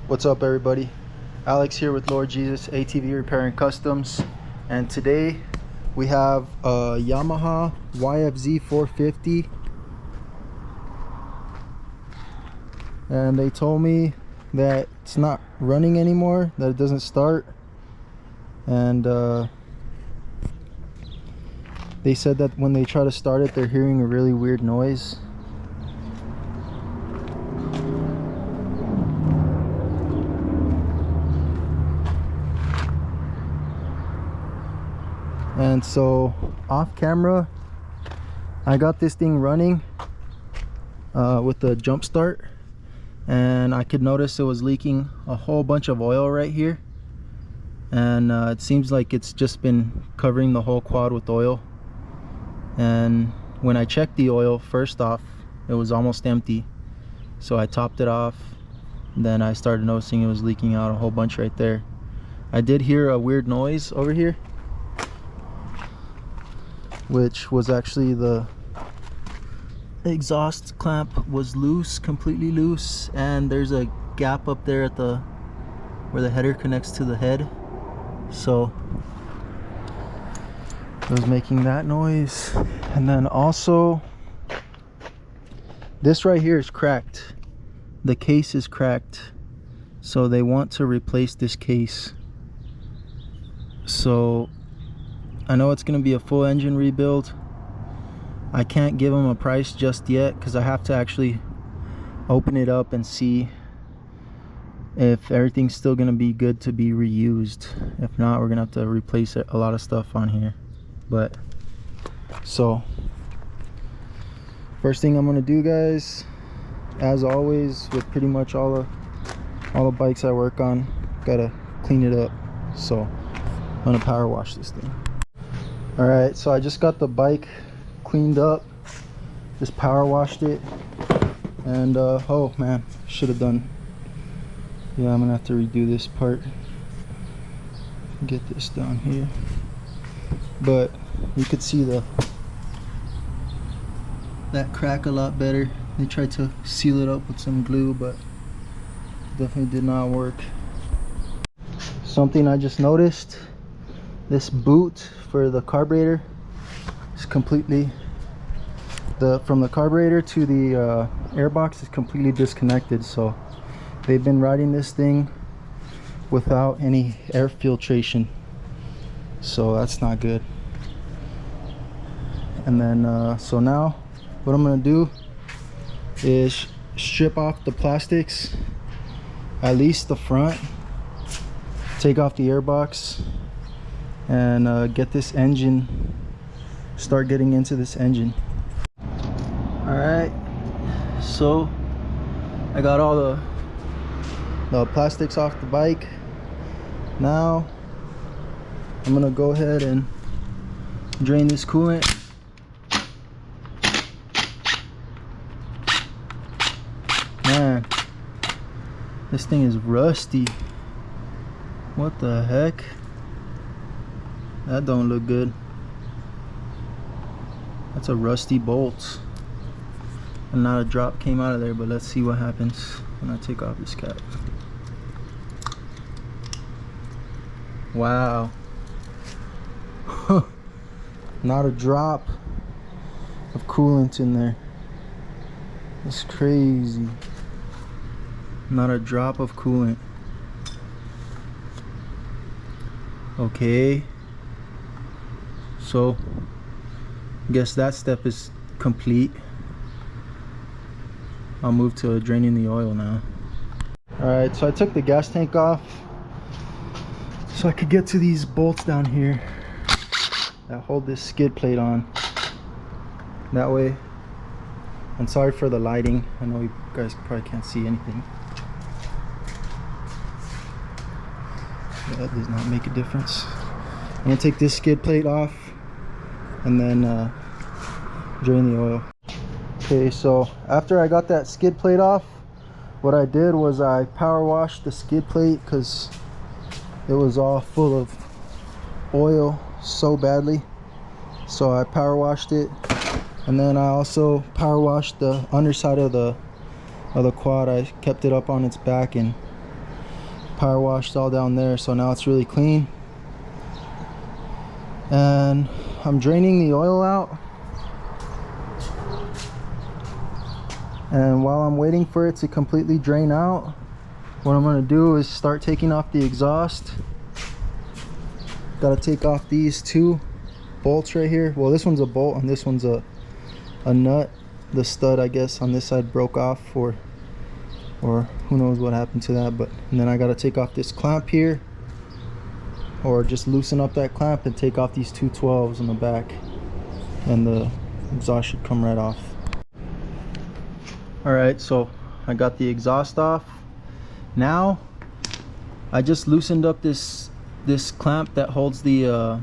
What's up, everybody? Alex here with Lord Jesus ATV Repair and Customs, and today we have a Yamaha YFZ450, and they told me that it's not running anymore, that it doesn't start, and they said that when they try to start it, they're hearing a really weird noise. And so off camera, I got this thing running with the jump start, and I could notice it was leaking a whole bunch of oil right here, and it seems like it's just been covering the whole quad with oil. And when I checked the oil, first off, it was almost empty, so I topped it off. Then I started noticing it was leaking out a whole bunch right there. I did hear a weird noise over here, which was actually the exhaust clamp was loose, completely loose, and there's a gap up there at the where the header connects to the head, so it was making that noise. And then also this right here is cracked, the case is cracked, so they want to replace this case. So I know it's going to be a full engine rebuild. I can't give them a price just yet because I have to actually open it up and see if everything's still going to be good to be reused. If not, we're going to have to replace a lot of stuff on here. But so first thing I'm going to do, guys, as always with pretty much all the bikes I work on, gotta clean it up. So I'm going to power wash this thing. Alright, so I just got the bike cleaned up, just power washed it, and oh man, should have done, yeah, I'm gonna have to redo this part, get this down here. But you could see that crack a lot better. They tried to seal it up with some glue, but definitely did not work. Something I just noticed, this boot for the carburetor is completely, from the carburetor to the airbox is completely disconnected. So they've been riding this thing without any air filtration, so that's not good. And then so now what I'm gonna do is strip off the plastics, at least the front, take off the airbox, and get this engine, start getting into this engine. Alright, so I got all the plastics off the bike. Now I'm gonna go ahead and drain this coolant. Man, this thing is rusty. What the heck? That don't look good. That's a rusty bolt, and not a drop came out of there. But let's see what happens when I take off this cap. Wow. Not a drop of coolant in there. That's crazy. Not a drop of coolant. Okay, so I guess that step is complete. I'll move to draining the oil now. Alright, so I took the gas tank off so I could get to these bolts down here that hold this skid plate on. That way, and sorry for the lighting, I know you guys probably can't see anything. That does not make a difference. I'm gonna take this skid plate off and then drain the oil. Okay, so after I got that skid plate off, what I did was I power washed the skid plate because it was all full of oil so badly. So I power washed it, and then I also power washed the underside of the quad. I kept it up on its back and power washed all down there, so now it's really clean. And I'm draining the oil out, and while I'm waiting for it to completely drain out, what I'm going to do is start taking off the exhaust. Got to take off these two bolts right here. Well, this one's a bolt and this one's a nut. The stud, I guess, on this side broke off, or who knows what happened to that. But and then I got to take off this clamp here, or just loosen up that clamp and take off these two 12s on the back, and the exhaust should come right off. Alright, so I got the exhaust off. Now I just loosened up this clamp that holds the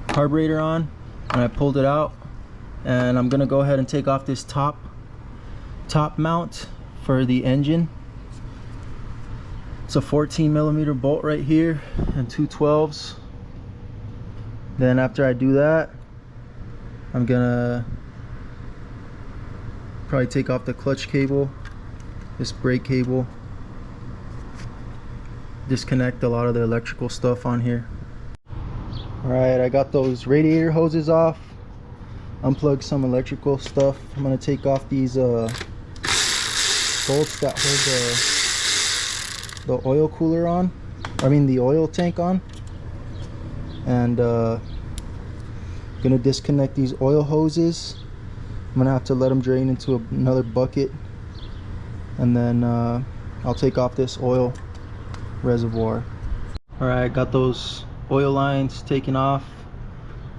carburetor on, and I pulled it out, and I'm gonna go ahead and take off this top mount for the engine. It's a 14mm bolt right here and two 12s. Then after I do that, I'm gonna probably take off the clutch cable, this brake cable, disconnect a lot of the electrical stuff on here. Alright, I got those radiator hoses off, unplug some electrical stuff. I'm going to take off these bolts that hold the oil cooler on, the oil tank on, and going to disconnect these oil hoses. I'm going to have to let them drain into another bucket, and then I'll take off this oil reservoir. Alright, got those oil lines taken off.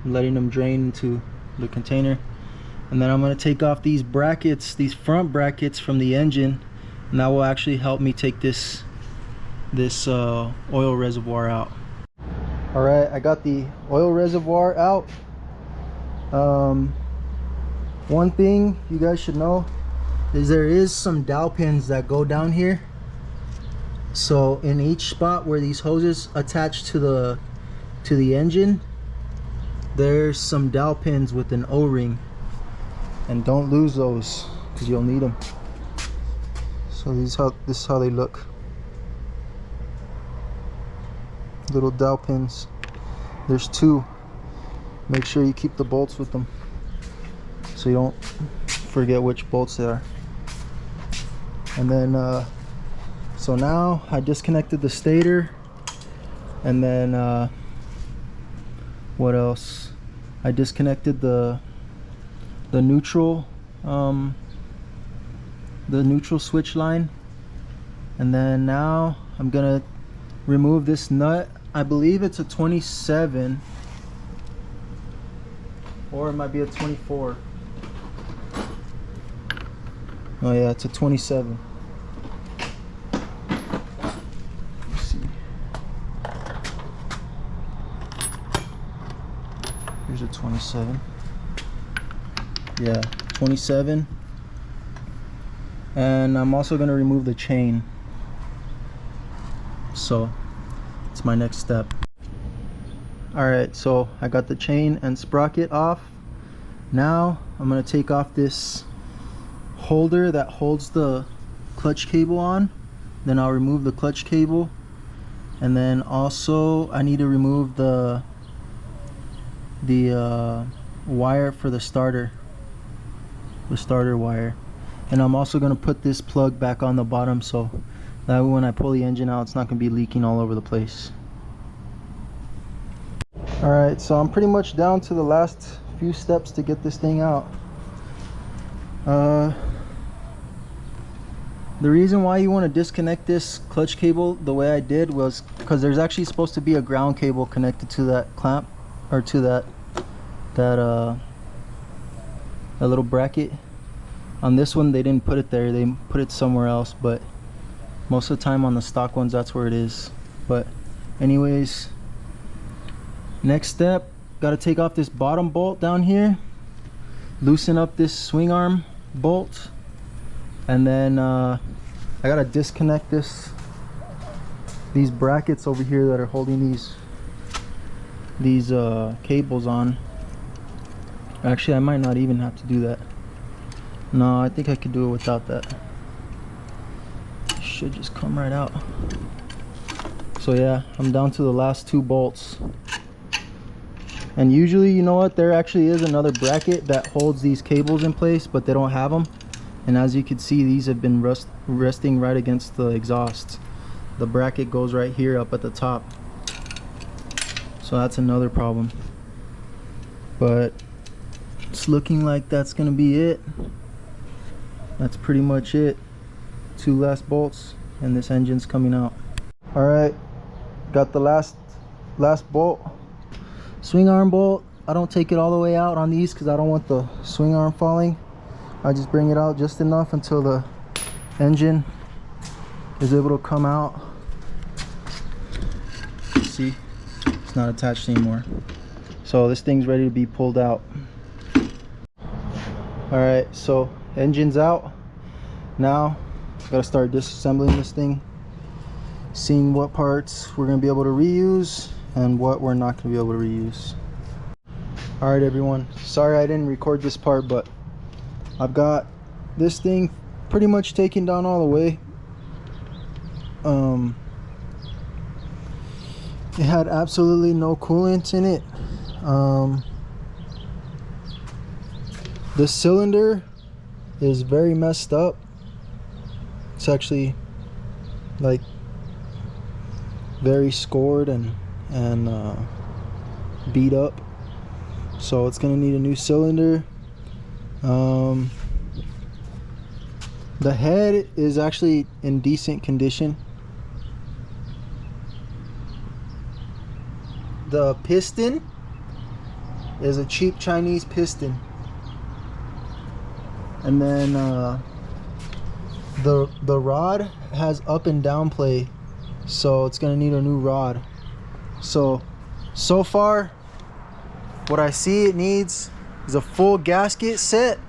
I'm letting them drain into the container, and then I'm going to take off these brackets, these front brackets from the engine, and that will actually help me take this oil reservoir out. Alright, I got the oil reservoir out. One thing you guys should know is there is some dowel pins that go down here. So in each spot where these hoses attach to the engine, there's some dowel pins with an O-ring, and don't lose those because you'll need them. So this is how they look. Little dowel pins. There's two. Make sure you keep the bolts with them so you don't forget which bolts they are. And then so now I disconnected the stator, and then what else? I disconnected the neutral switch line, and then now I'm gonna remove this nut. I believe it's a 27, or it might be a 24. Oh yeah, it's a 27. Here's a 27. Yeah, 27. And I'm also going to remove the chain. So it's my next step. Alright, so I got the chain and sprocket off. Now I'm going to take off this holder that holds the clutch cable on. Then I'll remove the clutch cable. And then also I need to remove the wire for the starter wire. And I'm also going to put this plug back on the bottom, so that way when I pull the engine out, it's not going to be leaking all over the place. Alright, so I'm pretty much down to the last few steps to get this thing out. The reason why you want to disconnect this clutch cable the way I did was because there's actually supposed to be a ground cable connected to that clamp, or to that little bracket. On this one they didn't put it there, they put it somewhere else, but most of the time on the stock ones that's where it is. But anyways, next step, got to take off this bottom bolt down here, loosen up this swing arm bolt, and then I gotta disconnect these brackets over here that are holding these cables on. Actually, I might not even have to do that. No, I think I could do it without that. It should just come right out. So yeah, I'm down to the last 2 bolts. And usually, you know what, there actually is another bracket that holds these cables in place, but they don't have them. And as you can see, these have been resting right against the exhausts. The bracket goes right here up at the top. So that's another problem. But it's looking like that's gonna be it. That's pretty much it. 2 last bolts and this engine's coming out. All right, got the last bolt. Swing arm bolt. I don't take it all the way out on these because I don't want the swing arm falling. I just bring it out just enough until the engine is able to come out. See, it's not attached anymore. So this thing's ready to be pulled out. All right, so engine's out. Now gotta start disassembling this thing, seeing what parts we're gonna be able to reuse and what we're not gonna be able to reuse. All right, everyone, sorry I didn't record this part, but I've got this thing pretty much taken down all the way. It had absolutely no coolant in it. The cylinder is very messed up. It's actually like very scored and beat up, so it's gonna need a new cylinder. The head is actually in decent condition. The piston is a cheap Chinese piston, and then the rod has up and down play, so it's gonna need a new rod. So far what I see it needs is a full gasket set,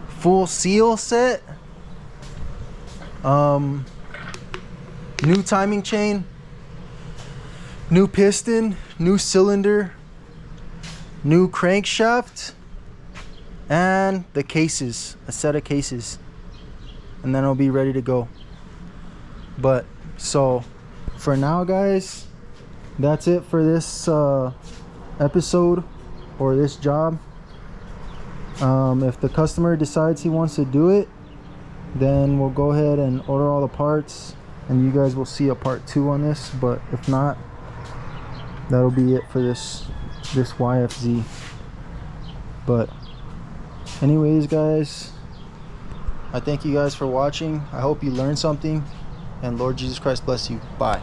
full seal set, new timing chain, new piston, new cylinder, new crankshaft, and the cases, a set of cases, and then it'll be ready to go. But so for now, guys, that's it for this episode or this job. If the customer decides he wants to do it, then we'll go ahead and order all the parts, and you guys will see a part 2 on this. But if not, that'll be it for this YFZ. But anyways, guys, I thank you guys for watching. I hope you learned something, and Lord Jesus Christ bless you. Bye.